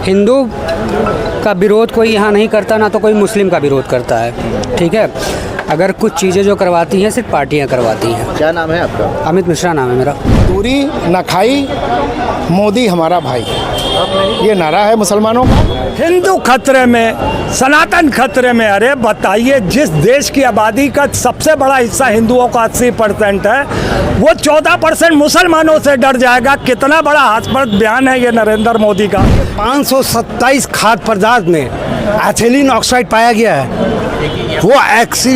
हिंदू का विरोध कोई यहाँ नहीं करता, ना तो कोई मुस्लिम का विरोध करता है। ठीक है, अगर कुछ चीज़ें जो करवाती हैं सिर्फ पार्टियाँ करवाती हैं। क्या नाम है आपका? अमित मिश्रा नाम है मेरा। दूरी न खाई, मोदी हमारा भाई, ये नारा है मुसलमानों का। हिंदू खतरे में, सनातन खतरे में। अरे बताइए, जिस देश की आबादी का सबसे बड़ा हिस्सा हिंदुओं का 80% है, वो 14% मुसलमानों से डर जाएगा। कितना बड़ा हास्यास्पद बयान है ये नरेंद्र मोदी का। 527 खाद्य पदार्थ में एथिलीन ऑक्साइड पाया गया है। वो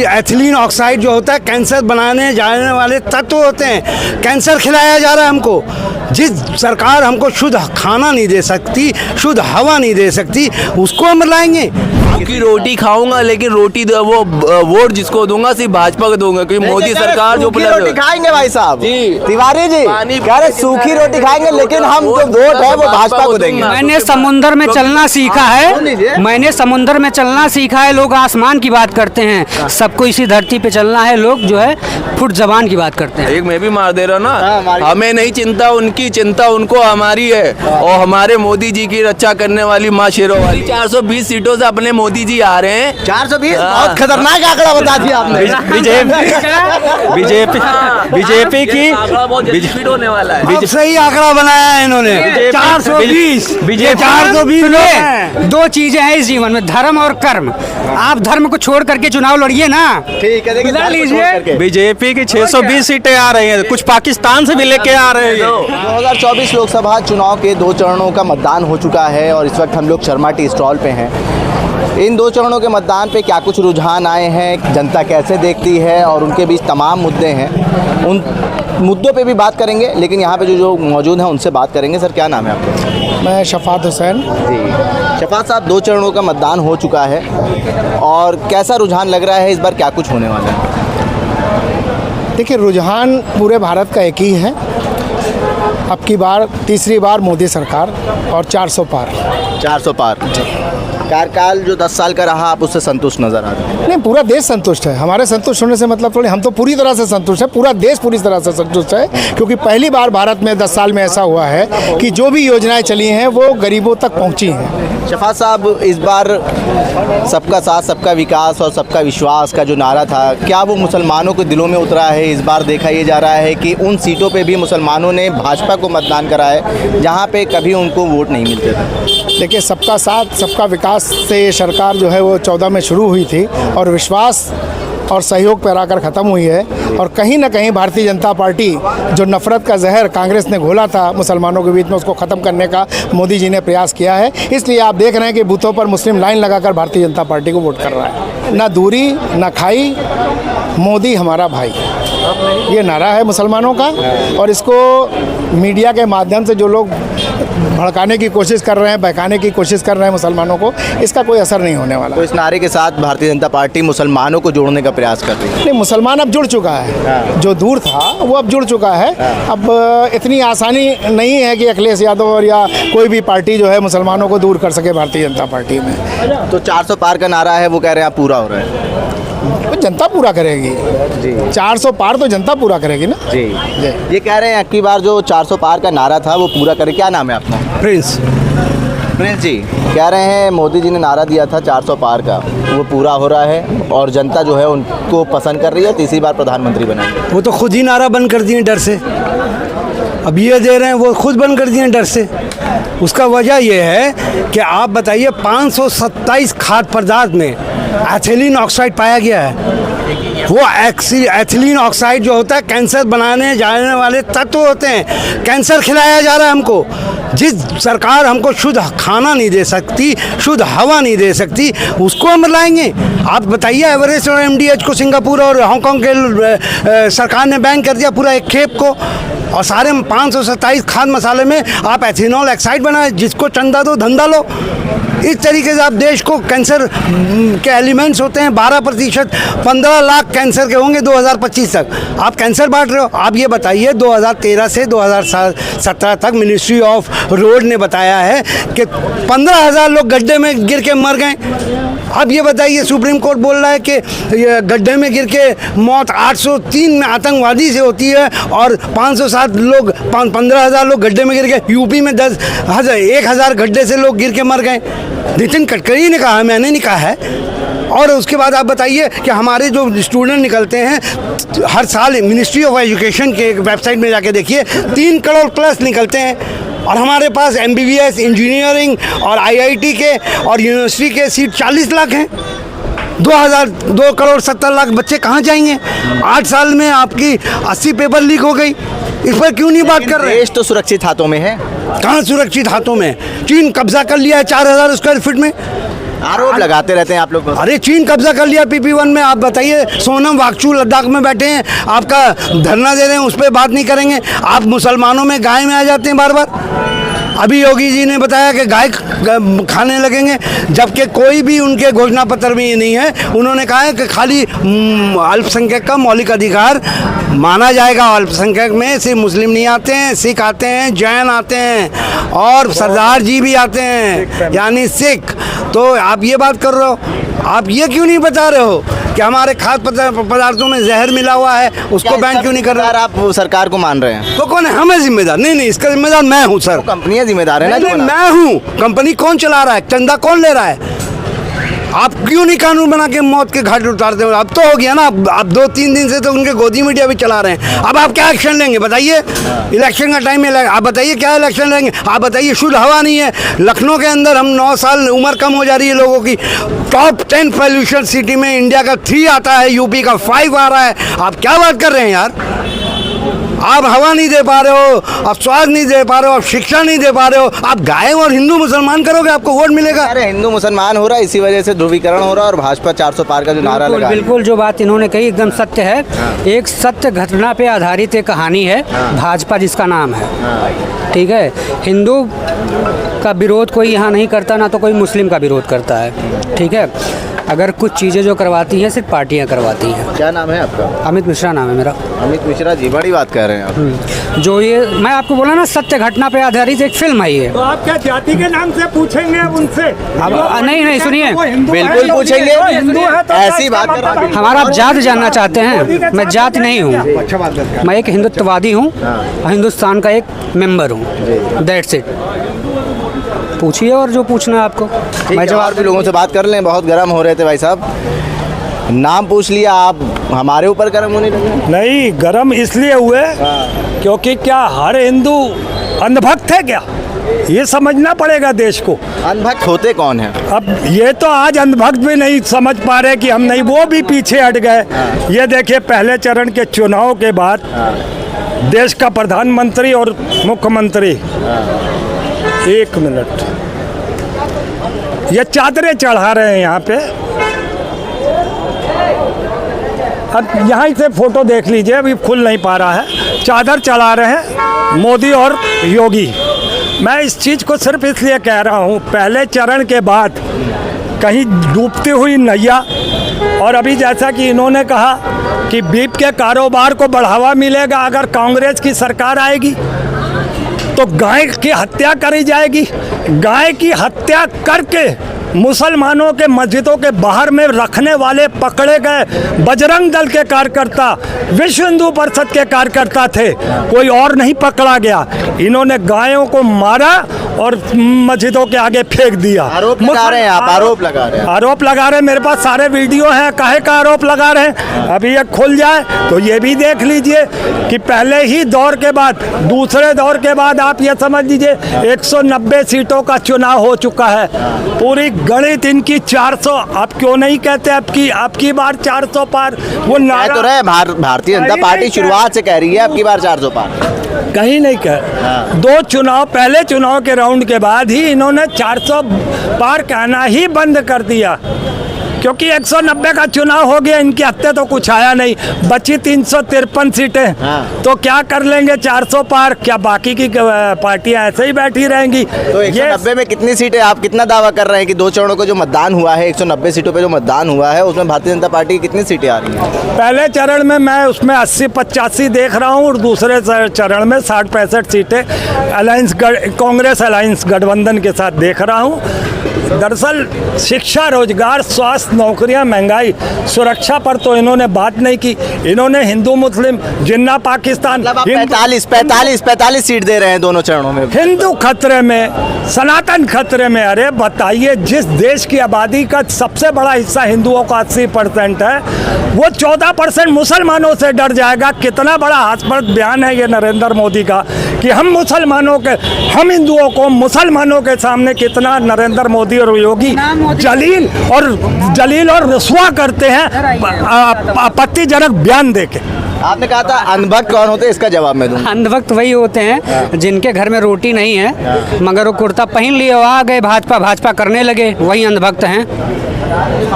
एथिलीन ऑक्साइड जो होता है कैंसर बनाने जाने वाले तत्व होते हैं। कैंसर खिलाया जा रहा है हमको। जिस सरकार हमको शुद्ध खाना नहीं दे सकती, शुद्ध हवा नहीं दे सकती, उसको हम लाएंगे। की रोटी खाऊंगा, लेकिन रोटी वो वोट जिसको दूंगा सिर्फ भाजपा को दूंगा, क्योंकि मोदी सरकार जो रोटी खाएंगे भाई साहब जी। तिवारी जी कह रहे सूखी रोटी खाएंगे, लेकिन हम जो वोट है वो भाजपा को देंगे। मैंने समुंदर में चलना सीखा है, मैंने समुंदर में चलना सीखा है। लोग आसमान की बात करते हैं, सबको इसी धरती पे चलना है। लोग जो है फुट जबान की बात करते हैं। एक मैं भी मार दे रहा हूँ ना। हमें नहीं चिंता उनकी, चिंता उनको हमारी है। और हमारे मोदी जी की रक्षा करने वाली माँ शेरों वाली 420 सीटों से अपने मोदी जी आ रहे हैं। 420 बहुत खतरनाक आंकड़ा बता दिया आपने। बीजेपी की होने वाला है। अब सही आंकड़ा बनाया है इन्होंने। 420 दो चीजें हैं इस जीवन में, धर्म और कर्म। आप धर्म को छोड़ करके चुनाव लड़िए ना। ठीक है, देखिए लड़ लीजिए। बीजेपी की 620 सीटें आ रही हैं, कुछ पाकिस्तान से भी लेके आ रहे हैं। 2024 लोकसभा चुनाव के 2 चरणों का मतदान हो चुका है और इस वक्त हम लोग शर्मा टी स्टॉल पे हैं। इन 2 चरणों के मतदान पे क्या कुछ रुझान आए हैं, जनता कैसे देखती है और उनके बीच तमाम मुद्दे हैं, उन मुद्दों पे भी बात करेंगे। लेकिन यहाँ पे जो मौजूद हैं उनसे बात करेंगे। सर क्या नाम है आपका? मैं शफात हुसैन। जी शफात साहब, 2 चरणों का मतदान हो चुका है और कैसा रुझान लग रहा है, इस बार क्या कुछ होने वाला है? देखिए, रुझान पूरे भारत का एक ही है। अब की बार तीसरी बार मोदी सरकार और 400 पार। 400 पार। कार्यकाल जो 10 साल का रहा, आप उससे संतुष्ट नजर आ रहे हैं? नहीं, पूरा देश संतुष्ट है। हमारे संतुष्ट होने से मतलब थोड़ी, हम तो पूरी तरह से संतुष्ट है। पूरा देश पूरी तरह से संतुष्ट है, क्योंकि पहली बार भारत में 10 साल में ऐसा हुआ है कि जो भी योजनाएं चली हैं वो गरीबों तक पहुंची हैं। शफात साहब, इस बार सबका साथ सबका विकास और सबका विश्वास का जो नारा था, क्या वो मुसलमानों के दिलों में उतरा है? इस बार देखा ये जा रहा है कि उन सीटों पे भी मुसलमानों ने भाजपा को मतदान करा है, जहाँ पे कभी उनको वोट नहीं मिलते थे। देखिए, सबका साथ सबका विकास से ये सरकार जो है वो 14 में शुरू हुई थी और विश्वास और सहयोग पर आकर ख़त्म हुई है। और कहीं ना कहीं भारतीय जनता पार्टी जो नफ़रत का जहर कांग्रेस ने घोला था मुसलमानों के बीच में, उसको ख़त्म करने का मोदी जी ने प्रयास किया है। इसलिए आप देख रहे हैं कि बूथों पर मुस्लिम लाइन लगाकर भारतीय जनता पार्टी को वोट कर रहा है। ना दूरी न खाई, मोदी हमारा भाई, ये नारा है मुसलमानों का। और इसको मीडिया के माध्यम से जो लोग भड़काने की कोशिश कर रहे हैं, बहकाने की कोशिश कर रहे हैं मुसलमानों को, इसका कोई असर नहीं होने वाला। तो इस नारे के साथ भारतीय जनता पार्टी मुसलमानों को जोड़ने का प्रयास कर रही है? नहीं, मुसलमान अब जुड़ चुका है। जो दूर था वो अब जुड़ चुका है। अब इतनी आसानी नहीं है कि अखिलेश यादव और या कोई भी पार्टी जो है मुसलमानों को दूर कर सके भारतीय जनता पार्टी में। तो 400 पार का नारा है, वो कह रहे हैं आप पूरा हो रहा है? तो जनता पूरा करेगी जी। 400 पार तो जनता पूरा करेगी ना जी। ये कह रहे हैं अब की बार जो 400 पार का नारा था वो पूरा करे। क्या नाम है आपका? प्रिंस। प्रिंस जी कह रहे हैं मोदी जी ने नारा दिया था 400 पार का, वो पूरा हो रहा है और जनता जो है उनको पसंद कर रही है, तीसरी बार प्रधानमंत्री बनेंगे। वो तो खुद ही नारा बंद कर दिए डर से। अब ये दे रहे हैं, वो खुद बंद कर दिए डर से। उसका वजह ये है कि आप बताइए, 527 खाद्य पदार्थ में एथिलीन ऑक्साइड पाया गया है। वो एथिलीन ऑक्साइड जो होता है कैंसर बनाने जाने वाले तत्व होते हैं। कैंसर खिलाया जा रहा है हमको। जिस सरकार हमको शुद्ध खाना नहीं दे सकती, शुद्ध हवा नहीं दे सकती, उसको हम लाएंगे। आप बताइए, एवरेस्ट और MDH को सिंगापुर और हांगकांग के सरकार ने बैन कर दिया पूरा एक खेप को। और सारे 527 खाद्य मसाले में आप एथिनॉल ऑक्साइड बनाए, जिसको चंदा दो धंधा लो। इस तरीके से आप देश को कैंसर के एलिमेंट्स होते हैं 12%, 15 लाख कैंसर के होंगे 2025 तक। आप कैंसर बांट रहे हो। आप ये बताइए, 2013 से 2017 तक मिनिस्ट्री ऑफ रोड ने बताया है कि 15,000 लोग गड्ढे में गिर के मर गए। अब ये बताइए, सुप्रीम कोर्ट बोल रहा है कि गड्ढे में गिर के मौत 803 में आतंकवादी से होती है और 507 7 लोग 15,000 लोग गड्ढे में गिर गए। यूपी में 1,000 गड्ढे से लोग गिर के मर गए। नितिन गडकरी ने कहा, मैंने नहीं कहा है। और उसके बाद आप बताइए कि हमारे जो स्टूडेंट निकलते हैं हर साल, मिनिस्ट्री ऑफ एजुकेशन के वेबसाइट में जाके देखिए 3 करोड़ प्लस निकलते हैं। और हमारे पास MBBS, इंजीनियरिंग और IIT के और यूनिवर्सिटी के सीट 40 लाख हैं। 2 करोड़ 70 लाख बच्चे कहाँ जाएंगे? 8 साल में आपकी 80 पेपर लीक हो गई। इस पर क्यों नहीं बात कर रहे? देश तो सुरक्षित हाथों में है। कहाँ सुरक्षित हाथों में? चीन कब्जा कर लिया है 4,000 स्क्वायर फीट में। आरोप लगाते रहते हैं आप लोग। अरे चीन कब्जा कर लिया PP1 में। आप बताइए, सोनम वांगचुक लद्दाख में बैठे हैं, आपका धरना दे रहे हैं, उस पर बात नहीं करेंगे। आप मुसलमानों में गाय में आ जाते हैं बार बार। अभी योगी जी ने बताया कि गाय खाने लगेंगे, जबकि कोई भी उनके घोषणा पत्र में ये नहीं है। उन्होंने कहा है कि खाली अल्पसंख्यक का मौलिक अधिकार माना जाएगा। अल्पसंख्यक में सिर्फ मुस्लिम नहीं आते हैं, सिख आते हैं, जैन आते हैं और सरदार जी भी आते हैं, यानी सिख। तो आप ये बात कर रहे हो, आप ये क्यों नहीं बता रहे हो कि हमारे खाद्य पदार्थों में जहर मिला हुआ है, उसको बैन क्यों नहीं कर रहे? आप सरकार को मान रहे हैं तो कौन है? हमें जिम्मेदार? नहीं, इसका जिम्मेदार मैं हूँ सर। कंपनियां जिम्मेदार है ना? नहीं, मैं हूँ। कंपनी कौन चला रहा है? चंदा कौन ले रहा है? आप क्यों नहीं कानून बना के मौत के घाट उतारते हो? अब तो हो गया ना। अब 2-3 दिन से तो उनके गोदी मीडिया भी चला रहे हैं। अब आप क्या एक्शन लेंगे बताइए? इलेक्शन का टाइम है, आप बताइए क्या इलेक्शन लेंगे? आप बताइए, शुद्ध हवा नहीं है लखनऊ के अंदर। हम 9 साल उम्र कम हो जा रही है लोगों की। टॉप 10 पॉल्यूशन सिटी में इंडिया का 3 आता है, यूपी का 5 आ रहा है। आप क्या बात कर रहे हैं यार? आप हवा नहीं दे पा रहे हो, आप स्वास्थ्य नहीं दे पा रहे हो, आप शिक्षा नहीं दे पा रहे हो। आप गाय और हिंदू मुसलमान करोगे, आपको वोट मिलेगा? अरे हिंदू मुसलमान हो रहा है, इसी वजह से ध्रुवीकरण हो रहा है और भाजपा 400 पार का जो नारा लगा। बिल्कुल जो बात इन्होंने कही एकदम सत्य है। एक सत्य घटना पे आधारित एक कहानी है, भाजपा जिसका नाम है। ठीक है, हिंदू का विरोध कोई यहाँ नहीं करता, ना तो कोई मुस्लिम का विरोध करता है। ठीक है, अगर कुछ चीज़ें जो करवाती हैं सिर्फ पार्टियां करवाती हैं। क्या नाम है आपका? अमित मिश्रा नाम है मेरा। अमित मिश्रा जी, बड़ी बात कह रहे हैं आप। जो ये मैं आपको बोला ना, सत्य घटना पे आधारित एक फिल्म आई है। तो आप क्या जाति के नाम से पूछेंगे अब उनसे? अब नहीं सुनिए, बिल्कुल पूछेंगे। ऐसी बात कर रहा हूं। हमारा आप जात जानना चाहते हैं? मैं जात नहीं हूँ, मैं एक हिंदुत्ववादी हूँ, हिंदुस्तान का एक मेंबर हूँ। That's it. पूछिए और जो पूछना है आपको मैं जवाब भी लोगों से बात कर लें। बहुत गर्म हो रहे थे भाई साहब, नाम पूछ लिया, आप हमारे ऊपर गर्म होने लगे। नहीं, गर्म इसलिए हुए क्योंकि क्या हर हिंदू अंधभक्त है क्या? ये समझना पड़ेगा देश को। अंधभक्त होते कौन है? अब ये तो आज अंधभक्त भी नहीं समझ पा रहे कि हम नहीं, वो भी पीछे हट गए। ये देखिए, पहले चरण के चुनाव के बाद देश का प्रधानमंत्री और मुख्यमंत्री, 1 मिनट, ये चादरें चढ़ा रहे हैं यहाँ पे। अब यहाँ से फोटो देख लीजिए, अभी खुल नहीं पा रहा है। चादर चढ़ा रहे हैं मोदी और योगी। मैं इस चीज़ को सिर्फ इसलिए कह रहा हूँ, पहले चरण के बाद कहीं डूबती हुई नैया, और अभी जैसा कि इन्होंने कहा कि बीफ के कारोबार को बढ़ावा मिलेगा अगर कांग्रेस की सरकार आएगी, तो गाय की हत्या करी जाएगी। गाय की हत्या करके मुसलमानों के मस्जिदों के बाहर में रखने वाले पकड़े गए बजरंग दल के कार्यकर्ता, विश्व हिंदू परिषद के कार्यकर्ता थे, कोई और नहीं पकड़ा गया। इन्होंने गायों को मारा और मस्जिदों के आगे फेंक दिया। आरोप लगा रहे हैं आप, आरोप लगा रहे हैं। आरोप लगा रहे हैं, मेरे पास सारे वीडियो हैं। काहे का आरोप लगा रहे हैं? अभी ये खुल जाए तो ये भी देख लीजिए कि पहले ही दौर के बाद, दूसरे दौर के बाद आप ये समझ लीजिए 190 सीटों का चुनाव हो चुका है। पूरी गणित इनकी 400, आप क्यों नहीं कहते आपकी बार 400 पार? वो कह तो रहे भारतीय जनता पार्टी शुरुआत से कह रही है आपकी बार 400 पार। कहीं नहीं कह। 2 चुनाव, पहले चुनाव के राउंड के बाद ही इन्होंने 400 पार कहना ही बंद कर दिया, क्योंकि 190 का चुनाव हो गया, इनके हत्ते तो कुछ आया नहीं, बची 353 सीटें। तो क्या कर लेंगे 400 पार? क्या बाकी की पार्टियां ऐसे ही बैठी रहेंगी? तो 190 में कितनी सीटें, आप कितना दावा कर रहे हैं कि 2 चरणों का जो मतदान हुआ है, 190 सीटों पे जो मतदान हुआ है, उसमें भारतीय जनता पार्टी की कितनी सीटें आ रही हैं? पहले चरण में मैं उसमें 80-85 देख रहा हूँ और दूसरे चरण में 60-65 सीटें अलायंस, कांग्रेस अलायंस गठबंधन के साथ देख रहा हूँ। दरअसल शिक्षा, रोजगार, स्वास्थ्य, नौकरियां, महंगाई, सुरक्षा पर तो इन्होंने बात नहीं की। इन्होंने हिंदू मुस्लिम, जिन्ना पाकिस्तान, मतलब आप 45 सीट दे रहे हैं दोनों चरणों में। हिंदू खतरे में, सनातन खतरे में। अरे बताइए, जिस देश की आबादी का सबसे बड़ा हिस्सा हिंदुओं का 80% है, वो 14% मुसलमानों से डर जाएगा। कितना बड़ा हास्यास्पद बयान है ये नरेंद्र मोदी का कि हम हिंदुओं को मुसलमानों के सामने कितना नरेंद्र मोदी और योगी जलील और रसवा करते हैं आपत्तिजनक बयान देके। आपने कहा था अंधभक्त कौन होते हैं, इसका जवाब मैं दूंगा। अंधभक्त वही होते हैं जिनके घर में रोटी नहीं है मगर वो कुर्ता पहन लिए और आ गए भाजपा करने लगे, वही अंधभक्त हैं।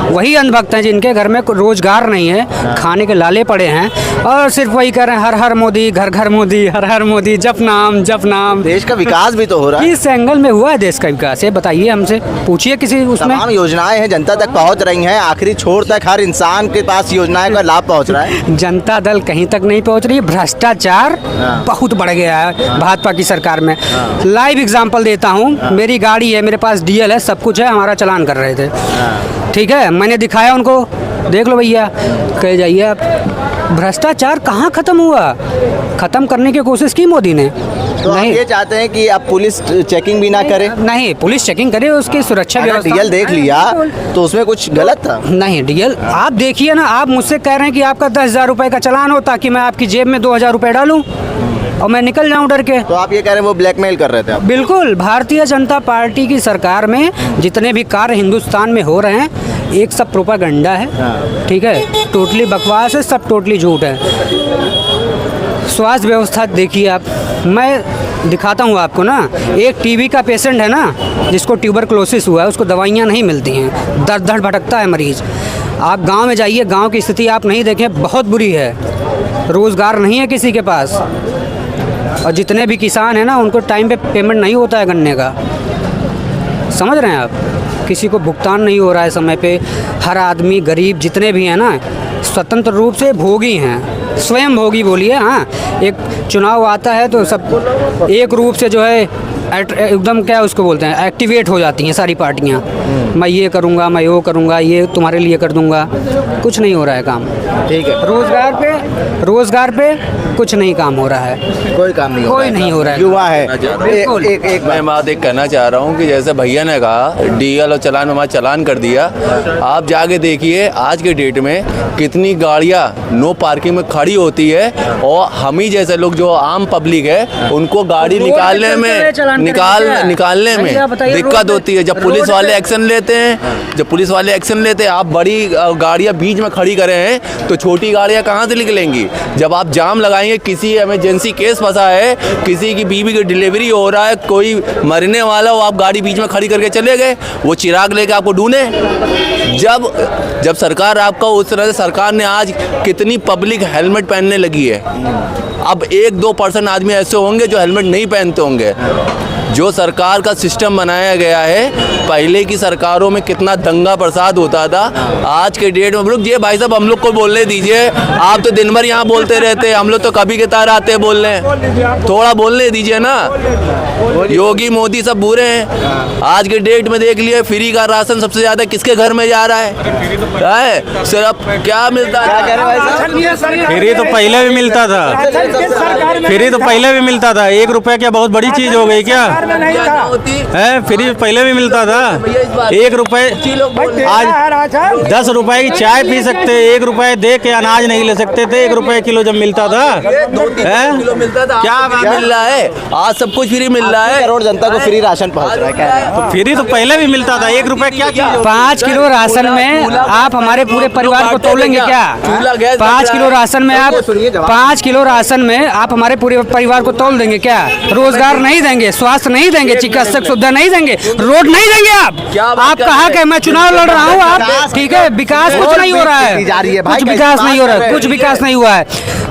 वही अंधभक्त हैं जिनके घर में रोजगार नहीं है, खाने के लाले पड़े हैं और सिर्फ वही कह रहे हैं हर हर मोदी, घर घर मोदी, हर हर मोदी, जप नाम। देश का विकास भी तो हो रहा है। किस एंगल में हुआ है देश का विकास, ये बताइए हमसे, पूछिए किसी उसमें। तमाम योजनाएं हैं, जनता तक पहुंच रही हैं, आखिरी छोर तक हर इंसान के पास योजनाएं का लाभ पहुंच रहा है। जनता दल कहीं तक नहीं पहुंच रही। भ्रष्टाचार बहुत बढ़ गया है भाजपा की सरकार में। लाइव एग्जांपल देता हूं, मेरी गाड़ी है, मेरे पास डीएल है, सब कुछ है, हमारा चालान कर रहे थे, ठीक है, मैंने दिखाया उनको, देख लो भैया, कह जाइए आप। भ्रष्टाचार कहाँ खत्म हुआ? खत्म करने की कोशिश की मोदी ने। तो नहीं, ये चाहते हैं कि अब पुलिस चेकिंग भी ना करे? नहीं, पुलिस चेकिंग करे, उसकी सुरक्षा व्यवस्था। डीएल देख लिया तो उसमें कुछ गलत था? नहीं, डीएल आप देखिए ना, आप मुझसे कह रहे हैं कि आपका 10,000 रुपए का चालान हो ताकि मैं आपकी जेब में 2,000 रुपए डालूं और मैं निकल जाऊं डर के। तो आप ये कह रहे हैं वो ब्लैकमेल कर रहे थे आप? बिल्कुल। भारतीय जनता पार्टी की सरकार में जितने भी कार्य हिंदुस्तान में हो रहे हैं, एक सब प्रोपागंडा है, ठीक है, टोटली बकवास है, सब टोटली झूठ है। स्वास्थ्य व्यवस्था देखिए आप, मैं दिखाता हूँ आपको ना, एक टीबी का पेशेंट है ना, जिसको ट्यूबरक्लोसिस हुआ है, उसको दवाइयाँ नहीं मिलती हैं, दर दर भटकता है मरीज़। आप गांव में जाइए, गांव की स्थिति आप नहीं देखें, बहुत बुरी है। रोज़गार नहीं है किसी के पास, और जितने भी किसान हैं ना, उनको टाइम पे पेमेंट नहीं होता है गन्ने का, समझ रहे हैं आप, किसी को भुगतान नहीं हो रहा है समय पे। हर आदमी, गरीब जितने भी हैं ना, स्वतंत्र रूप से भोगी हैं, स्वयं भोगी बोलिए। हाँ, एक चुनाव आता है तो सब एक रूप से जो है एकदम, क्या उसको बोलते हैं, एक्टिवेट हो जाती हैं सारी पार्टियां। मैं ये करूंगा, मैं वो करूंगा, ये तुम्हारे लिए कर दूंगा। कुछ नहीं हो रहा है काम, ठीक है। रोजगार पे कुछ नहीं काम हो रहा है, कोई काम नहीं हो रहा है। युवा है। एक मैं बात कहना चाह रहा हूँ कि जैसे भैया ने कहा डीएल और चालान, हमारा चालान कर दिया। आप जाके देखिए आज के डेट में कितनी गाड़ियाँ नो पार्किंग में खड़ी होती है, और हम ही जैसे लोग जो आम पब्लिक है उनको गाड़ी निकालने में दिक्कत होती है। जब पुलिस वाले एक्शन लेते हैं, आप बड़ी गाड़ियाँ बीच में खड़ी करे हैं तो छोटी गाड़ियाँ कहाँ से निकलेंगी? जब आप जाम लगाएंगे, किसी इमरजेंसी केस फंसा है, किसी की बीवी की डिलीवरी हो रहा है, कोई मरने वाला हो, आप गाड़ी बीच में खड़ी करके चले गए, वो चिराग लेके आपको ढूंढे। जब सरकार आपका उस तरह से, सरकार ने आज कितनी पब्लिक हेलमेट पहनने लगी है। अब 1-2% आदमी ऐसे होंगे जो हेलमेट नहीं पहनते होंगे। जो सरकार का सिस्टम बनाया गया है, पहले की सरकारों में कितना दंगा प्रसाद होता था, आज के डेट में रुक ये भाई साहब, हम लोग को बोलने दीजिए। आप तो दिन भर यहाँ बोलते रहते हैं, हम लोग तो कभी के तार आते हैं बोलने, थोड़ा बोलने दीजिए ना। योगी मोदी सब बुरे हैं। आज के डेट में देख लिए, फ्री का राशन सबसे ज्यादा किसके घर में जा रहा है? सिर्फ क्या मिलता है? फ्री तो पहले भी मिलता था, फ्री तो पहले भी मिलता था। 1 रुपए क्या बहुत बड़ी चीज हो गई क्या है? फ्री पहले भी मिलता था। 1 रुपए, आज 10 रुपए की चाय पी सकते, 1 रुपए दे के अनाज नहीं ले सकते थे। 1 रुपए किलो जब मिलता था, क्या मिल रहा है? आज सब कुछ फ्री मिल रहा है। करोड़ जनता को फ्री राशन पहुंच रहा है। क्या तो फ्री तो पहले भी मिलता था। 1 रुपए क्या चीज? 5 किलो राशन में आप हमारे पूरे परिवार को तोलेंगे क्या? 5 किलो राशन में आप 5 किलो राशन में आप हमारे पूरे परिवार को तोल देंगे क्या? रोजगार नहीं देंगे, स्वास्थ्य नहीं देंगे, चिकित्सक सुविधा नहीं देंगे, रोड नहीं देंगे। आप कहा कि मैं चुनाव लड़ रहा हूँ, आप ठीक है, विकास कुछ नहीं हो रहा है, कुछ विकास नहीं हो रहा है, कुछ विकास नहीं हुआ है,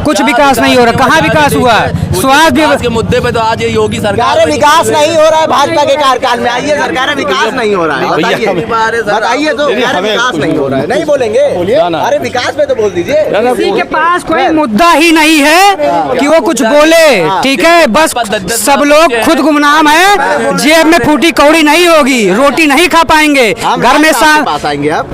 कुछ विकास नहीं हो रहा। कहाँ विकास हुआ? स्वास्थ्य के मुद्दे पे तो आज ये योगी सरकार विकास नहीं हो रहा है भाजपा के कार्यकाल में। आइए सरकार, विकास नहीं हो रहा है, बताइए तो। विकास नहीं हो रहा है, नहीं बोलेंगे? अरे विकास पे तो बोल दीजिए। किसी के पास कोई मुद्दा ही नहीं है कि वो कुछ बोले, ठीक है? बस सब लोग खुद गुमनाम है, जेब में फूटी कौड़ी नहीं होगी, रोटी नहीं खा पाएंगे, घर में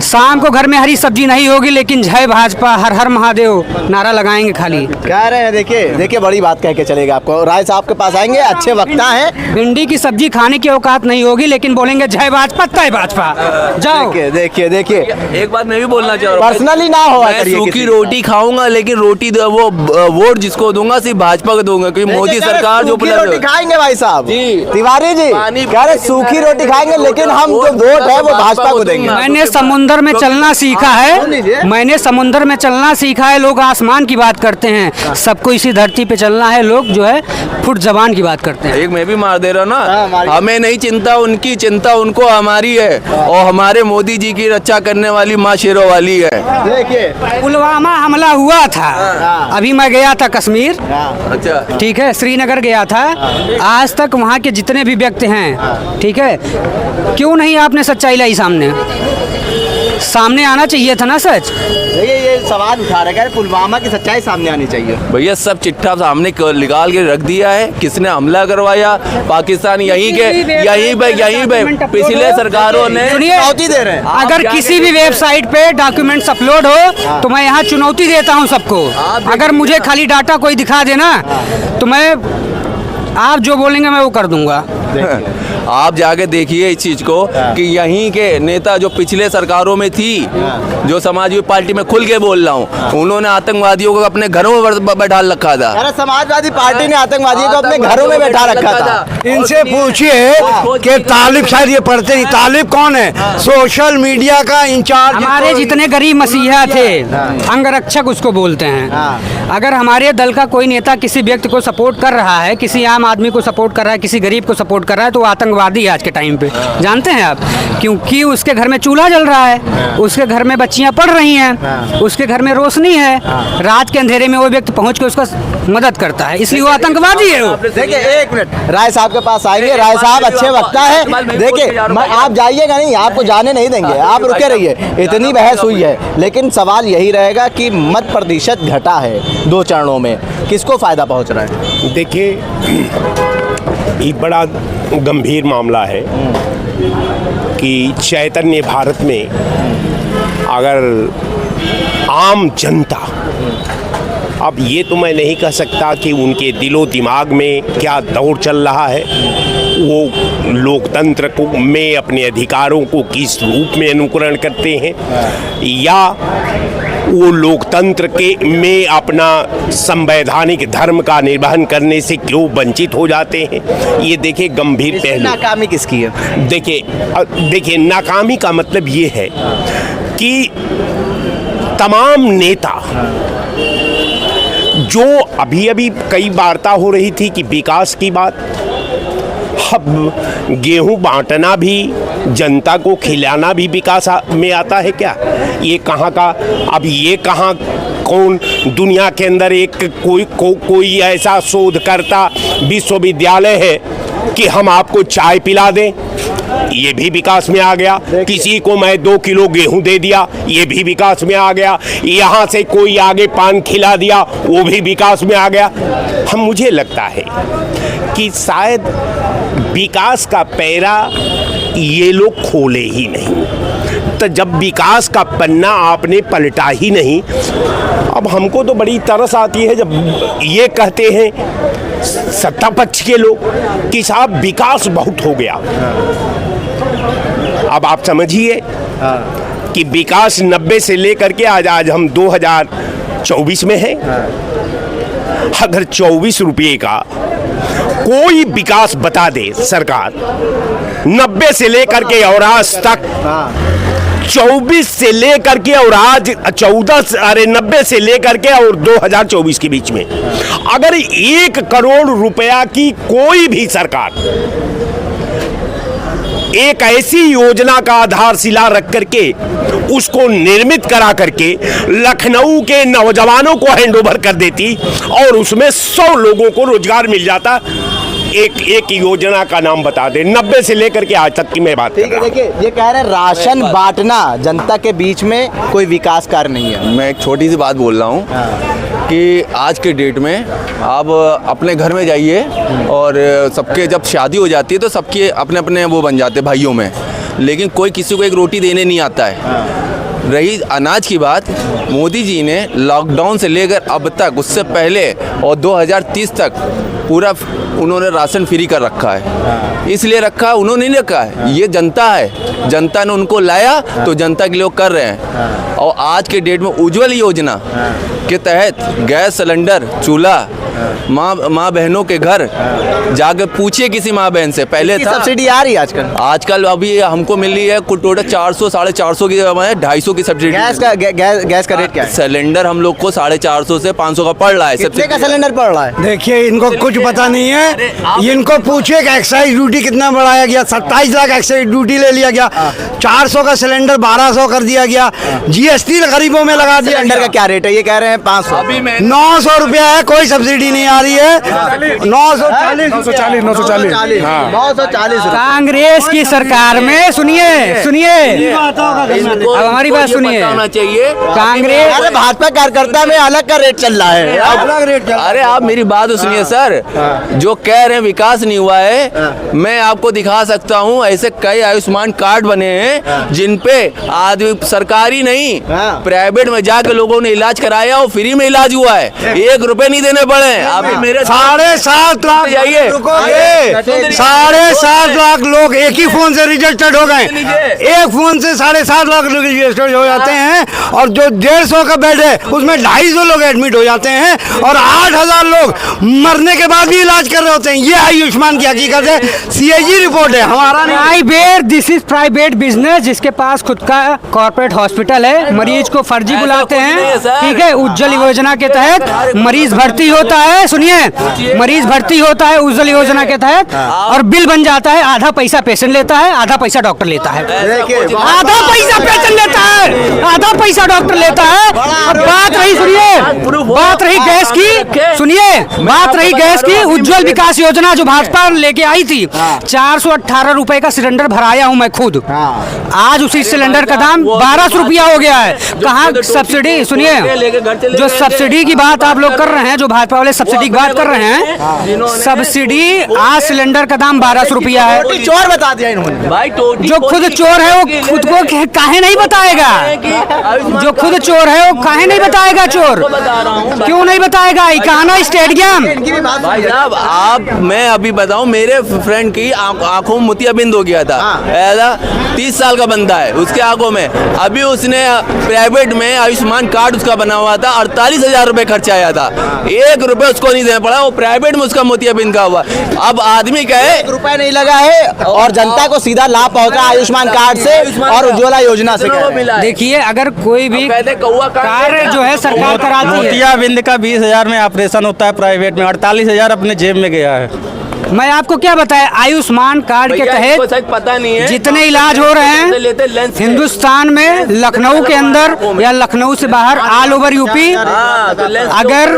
शाम को घर में हरी सब्जी नहीं होगी, लेकिन जय भाजपा, हर हर महादेव नारा लगाएंगे खाली। कह रहे हैं, देखिए बड़ी बात कह के चलेगा आपको। राय साहब के पास आएंगे, अच्छे वक्ता हैं। भिंडी की सब्जी खाने की औकात नहीं होगी, लेकिन बोलेंगे जय भाजपा तय भाजपा। जाओ। देखिए एक बात मैं भी बोलना चाह रहा हूँ, पर्सनली ना हो, सूखी रोटी खाऊंगा, लेकिन रोटी वो वोट जिसको दूंगा सिर्फ भाजपा को दूंगा, क्योंकि मोदी सरकार जो रोटी खाएंगे भाई साहब तिवारी जी, कह रहे सूखी रोटी खाएंगे, लेकिन हम जो वोट है वो भाजपा को देंगे। मैंने समुंदर में चलना सीखा है, मैंने समुंदर में चलना सीखा है। लोग आसमान की बात करते हैं, सबको इसी धरती पे चलना है। लोग जो है फुट जबान की बात करते हैं। एक मैं भी मार दे रहा हूँ ना, हमें नहीं चिंता, उनकी चिंता उनको हमारी है, और हमारे मोदी जी की रक्षा करने वाली माँ शेरों वाली है। देखिए पुलवामा हमला हुआ था, अभी मैं गया था कश्मीर, अच्छा ठीक है, श्रीनगर गया था। आज तक वहाँ के जितने भी व्यक्ति हैं, ठीक है, क्यों नहीं आपने सच्चाई लाई सामने आना चाहिए था ना सच। देखिए ये सवाल उठा रहा है, पुलवामा की सच्चाई सामने आनी चाहिए। भैया सब चिट्ठा सामने निकाल के रख दिया है, किसने हमला करवाया, पाकिस्तान यहीं पे पिछले सरकारों ने चुनौती दे रहे हैं। अगर किसी भी वेबसाइट पे डॉक्यूमेंट्स अपलोड हो तो मैं यहाँ चुनौती देता हूँ सबको। अगर मुझे खाली डाटा कोई दिखा देना तो मैं, आप जो बोलेंगे मैं वो कर दूंगा। आप जाके देखिए इस चीज को कि यहीं के नेता जो पिछले सरकारों में थी, जो समाजवादी पार्टी में खुल के बोल रहा हूँ, उन्होंने आतंकवादियों को अपने घरों में बैठा रखा था। अरे समाजवादी पार्टी ने आतंकवादियों को अपने घरों में बैठा रखा था। इनसे पूछिए कि तालिब शायद ये पढ़ते नहीं, तालिब कौन है? सोशल मीडिया का इंचार्ज। हमारे जितने गरीब मसीहा थे, अंगरक्षक उसको बोलते हैं। अगर हमारे दल का कोई नेता किसी व्यक्ति को सपोर्ट कर रहा है, किसी आम आदमी को सपोर्ट कर रहा है, किसी गरीब को सपोर्ट कर रहा है, तो वो आतंकवादी है आज के टाइम पे। जानते हैं आप? क्योंकि उसके घर में चूल्हा जल रहा है, उसके घर में बच्चियां पढ़ रही हैं, उसके घर में रोशनी है, रात के अंधेरे में वो व्यक्ति पहुंच के उसका मदद करता है, इसलिए वो आतंकवादी है। वो देखिए एक मिनट, राय साहब के पास आएंगे। राय साहब अच्छे वक्ता है। देखिए आप जाइएगा नहीं, आपको जाने नहीं देंगे, आप रुके रहिए। इतनी बहस हुई है, लेकिन सवाल यही रहेगा कि मत प्रतिशत घटा है 2 चरणों में, किसको फायदा पहुंच रहा है? देखिए ये बड़ा गंभीर मामला है कि चैतन्य भारत में अगर आम जनता, अब ये तो मैं नहीं कह सकता कि उनके दिलो दिमाग में क्या दौर चल रहा है, वो लोकतंत्र को में अपने अधिकारों को किस रूप में अनुकरण करते हैं, या वो लोकतंत्र के में अपना संवैधानिक धर्म का निर्वहन करने से क्यों वंचित हो जाते हैं। ये देखिए गंभीर पहलू। नाकामी किसकी है? देखिए नाकामी का मतलब ये है कि तमाम नेता जो अभी कई वार्ता हो रही थी कि विकास की बात, अब गेहूं बांटना भी, जनता को खिलाना भी विकास में आता है क्या? ये कहाँ का, अब ये कहाँ कौन दुनिया के अंदर एक कोई ऐसा शोधकर्ता विश्वविद्यालय है कि हम आपको चाय पिला दें, ये भी विकास में आ गया। किसी को मैं 2 किलो गेहूं दे दिया, ये भी विकास में आ गया। यहाँ से कोई आगे पान खिला दिया, वो भी विकास में आ गया। मुझे लगता है कि शायद विकास का पैरा ये लोग खोले ही नहीं। तो जब विकास का पन्ना आपने पलटा ही नहीं, अब हमको तो बड़ी तरस आती है जब ये कहते हैं सत्ता पक्ष के लोग कि साहब विकास बहुत हो गया। अब आप समझिए कि विकास 90 से लेकर के आज हम 2024 में हैं। अगर 24 रुपये का कोई विकास बता दे सरकार, 90 से लेकर के और आज तक, 24 से लेकर के और आज 90 से लेकर के और 2024 के बीच में अगर 1 करोड़ रुपया की कोई भी सरकार एक ऐसी योजना का आधारशिला रख करके उसको निर्मित करा करके लखनऊ के नौजवानों को हैंडओवर कर देती और उसमें 100 लोगों को रोजगार मिल जाता। एक योजना का नाम बता दे, 90 से लेकर के आज तक की मैं बात कर रहा हूं। देखिए, ये कह रहे हैं राशन बांटना जनता के बीच में कोई विकास कार्य नहीं है। मैं एक छोटी सी बात बोल रहा हूँ कि आज के डेट में आप अपने घर में जाइए और सबके जब शादी हो जाती है तो सबके अपने अपने वो बन जाते हैं भाइयों में, लेकिन कोई किसी को एक रोटी देने नहीं आता है। रही अनाज की बात, मोदी जी ने लॉकडाउन से लेकर अब तक, उससे पहले और 2030 तक पूरा उन्होंने राशन फ्री कर रखा है। इसलिए रखा, उन्होंने नहीं रखा है, ये जनता है, जनता ने उनको लाया तो जनता के लोग कर रहे हैं। और आज के डेट में उज्ज्वल योजना के तहत गैस सिलेंडर, चूल्हा माँ बहनों के घर जाकर पूछिए किसी माँ बहन से, पहले था सब्सिडी आ रही है आजकल अभी हमको मिल रही है कुल टोटल 400 450 की 250 की सब्सिडी। गैस का रेट क्या है? सिलेंडर हम लोग को 450 से 500 का पड़ रहा है। कितने का सिलेंडर पड़ रहा है? देखिए, इनको कुछ पता नहीं है। इनको पूछिए कि एक्साइज ड्यूटी कितना बढ़ाया गया, 27 लाख एक्साइज ड्यूटी ले लिया गया, 400 का सिलेंडर 1200 कर दिया गया, जीएसटी गरीबों में लगा दिया। सिलेंडर का क्या रेट है? ये कह रहे हैं 500। 900 रुपया है, कोई सब्सिडी नहीं आ रही है। 940 कांग्रेस की सरकार में सुनिए अब हमारी बात सुनिए। कांग्रेस, अरे भाजपा कार्यकर्ता में अलग का रेट चल रहा है, अलग रेट। अरे आप मेरी बात तो सुनिए सर, जो कह रहे हैं विकास नहीं हुआ है, मैं आपको दिखा सकता हूँ ऐसे कई आयुष्मान कार्ड बने हैं जिन पे आदमी सरकारी नहीं प्राइवेट में जाकर लोगों ने इलाज कराया और फ्री में इलाज हुआ है, 1 रुपए नहीं देने पड़े। आप मेरे 7.5 लाख जाइए, 7.5 लाख लोग एक ही फोन से रजिस्टर्ड हो गए। एक फोन से 7.5 लाख लोग रजिस्टर्ड हो जाते हैं और जो 150 का बेड है उसमें 250 लोग एडमिट हो जाते हैं और 8000 लोग मरने के बाद भी इलाज कर रहे होते हैं। ये आयुष्मान की हकीकत है, CAG रिपोर्ट है, हमारा नहीं। Private, this is private business. जिसके पास खुद का कॉर्पोरेट हॉस्पिटल है, मरीज को फर्जी बुलाते हैं, ठीक है। उज्ज्वल योजना के तहत मरीज भर्ती होता है, सुनिए, मरीज भर्ती होता है उज्ज्वल योजना के तहत और बिल बन जाता है। आधा पैसा पेशेंट लेता है, आधा पैसा डॉक्टर लेता है। आधा पैसा पेशेंट लेता है, आधा पैसा डॉक्टर लेता है। अब बात रही, सुनिए, बात रही गैस की, सुनिए, बात रही गैस की। उज्ज्वल विकास योजना जो भाजपा लेके आई थी, 418 रुपए का सिलेंडर भराया हूं मैं खुद। आज उसी सिलेंडर का दाम 1200 रुपया हो गया है। कहाँ सब्सिडी? सुनिए, जो सब्सिडी की बात आप लोग कर रहे हैं, जो भाजपा वाले सब्सिडी की बात कर रहे हैं, सब्सिडी आज सिलेंडर का दाम 1200 रुपया है। चोर बता दिया इन्होंने भाई। जो खुद चोर है वो खुद को काहे नहीं बताएगा? जो खुद चोर है वो काहे नहीं बताएगा? चोर क्यों नहीं बताएगा? इकाना स्टेडियम भाई साहब, आप मैं अभी बताऊं, मेरे फ्रेंड की आंखों में मोतियाबिंद हो गया था, ऐसा 30 साल का बंदा है, उसके आंखों में अभी उसने प्राइवेट में आयुष्मान कार्ड उसका बना हुआ था, 48,000 रुपए खर्चा आया था, 1 रुपए उसको नहीं देना पड़ा, वो प्राइवेट में उसका मोतियाबिंद का हुआ। अब आदमी का है 1 रुपए नहीं लगा है और जनता को सीधा लाभ पहुंचा आयुष्मान कार्ड से और उज्ज्वला योजना से। देखिए, अगर कोई भी कार्य जो है सरकार कराती है, मोतियाबिंद का 20,000 में ऑपरेशन होता है प्राइवेट में, 48,000 अपने जेब में गया है। मैं आपको क्या बताया, आयुष्मान कार्ड के तहत पता नहीं है जितने इलाज हो रहे हैं हिंदुस्तान में, लखनऊ के अंदर या लखनऊ से बाहर, ऑल ओवर यूपी, अगर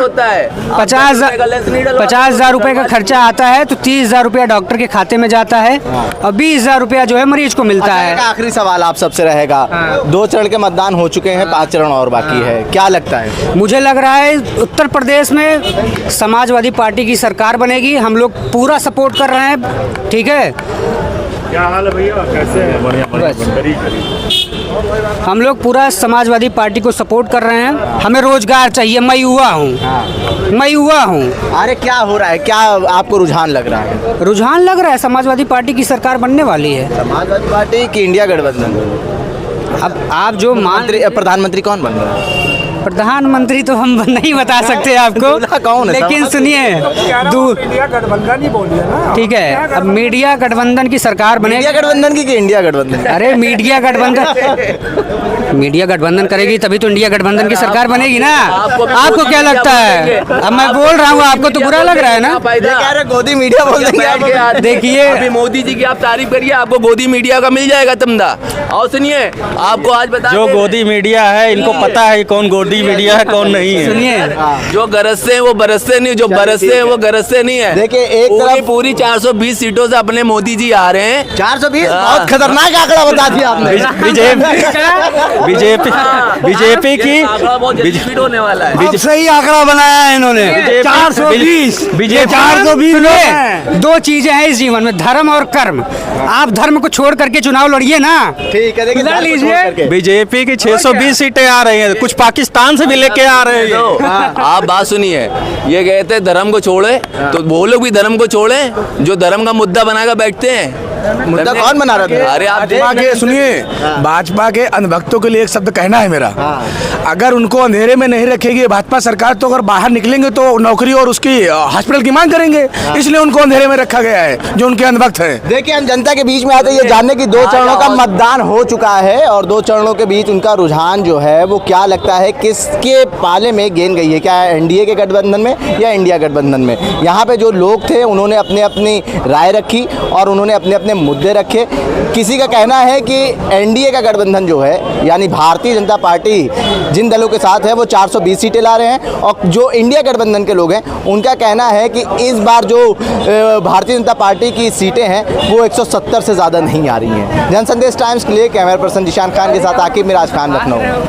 50,000 रुपए का खर्चा आता है तो 30,000 रुपया डॉक्टर के खाते में जाता है और 20,000 रुपया जो है मरीज को मिलता है। आखिरी सवाल आप सबसे रहेगा, 2 चरण के मतदान हो चुके हैं, 5 चरण और बाकी है, क्या लगता है? मुझे लग रहा है उत्तर प्रदेश में समाजवादी पार्टी की सरकार बनेगी। हम लोग पूरा सपोर्ट कर रहे हैं, ठीक है। क्या हाल है भैया, कैसे हैं? बढ़िया। हम लोग पूरा समाजवादी पार्टी को सपोर्ट कर रहे हैं। हमें रोजगार चाहिए, मैं युवा हूँ। अरे क्या हो रहा है, क्या आपको रुझान लग रहा है? रुझान लग रहा है समाजवादी पार्टी की सरकार बनने वाली है। समाजवादी पार्टी की इंडिया गठबंधन? अब आप जो प्रधानमंत्री कौन बन रहा है? प्रधानमंत्री तो हम नहीं बता सकते आपको, कौन है? लेकिन सुनिए इंडिया गठबंधन ही बोलिए ना। ठीक है, अब मीडिया गठबंधन की सरकार बनेगी। इंडिया गठबंधन की कि इंडिया गठबंधन? अरे मीडिया गठबंधन करेगी तभी तो इंडिया गठबंधन की सरकार बनेगी ना। आपको क्या लगता है? अब मैं बोल रहा हूँ, आपको तो बुरा लग रहा है ना। गोदी मीडिया बोल देंगे। देखिए अभी मोदी जी की आप तारीफ करिए, आपको गोदी मीडिया का मिल जाएगा तमदा। और सुनिए, आपको आज बता जो गोदी मीडिया है इनको पता है कौन गोदी मीडिया है कौन नहीं है। सुनिए, जो गरजते हैं वो बरसते नहीं, जो बरसते हैं वो गरजते नहीं है। देखिए, एक तरफ पूरी 420 सीटों से अपने मोदी जी आ रहे हैं। 420 बहुत खतरनाक आंकड़ा बता दिया आपने। बीजेपी की बीजेपी होने वाला है। अब सही आंकड़ा बनाया है इन्होंने, 420। बीजेपी 420 सुनिए, दो चीजें हैं इस जीवन में, धर्म और कर्म। आप धर्म को छोड़ करके चुनाव लड़िए ना। ठीक है, देखिए लड़ लीजिए। बीजेपी की 620 सीटें आ रही हैं, कुछ पाकिस्तान से भी लेके आ रहे हैं। तो आप बात सुनिए, ये कहते हैं धर्म को छोड़े, तो वो लोग भी धर्म को छोड़े जो धर्म का मुद्दा बनाकर बैठते हैं। मुद्दा कौन बना रहा था? अरे आप भाजपा के सुनिए, भाजपा के अंधभक्तों के लिए एक शब्द कहना है मेरा। अगर उनको अंधेरे में नहीं रखेगी भाजपा सरकार, तो अगर बाहर निकलेंगे तो नौकरी और उसकी हॉस्पिटल की मांग करेंगे, इसलिए उनको अंधेरे में रखा गया है जो उनके अंधभक्त हैं। देखिए, हम जनता के बीच में आते ये जानने की 2 चरणों का मतदान हो चुका है और 2 चरणों के बीच उनका रुझान जो है वो क्या लगता है, किसके पाले में गेंद गई है, क्या एनडीए के गठबंधन में या इंडिया गठबंधन में। यहाँ पे जो लोग थे उन्होंने अपने अपनी राय रखी और उन्होंने अपने अपने मुद्दे रखे। किसी का कहना है कि एनडीए का गठबंधन जो है, यानी भारतीय जनता पार्टी जिन दलों के साथ है वो 420 सीटें ला रहे हैं, और जो इंडिया गठबंधन के लोग हैं उनका कहना है कि इस बार जो भारतीय जनता पार्टी की सीटें हैं वो 170 से ज़्यादा नहीं आ रही हैं। जनसंदेश टाइम्स के लिए कैमरा पर्सन जिशान खान के साथ आकिब मिराज खान, लखनऊ।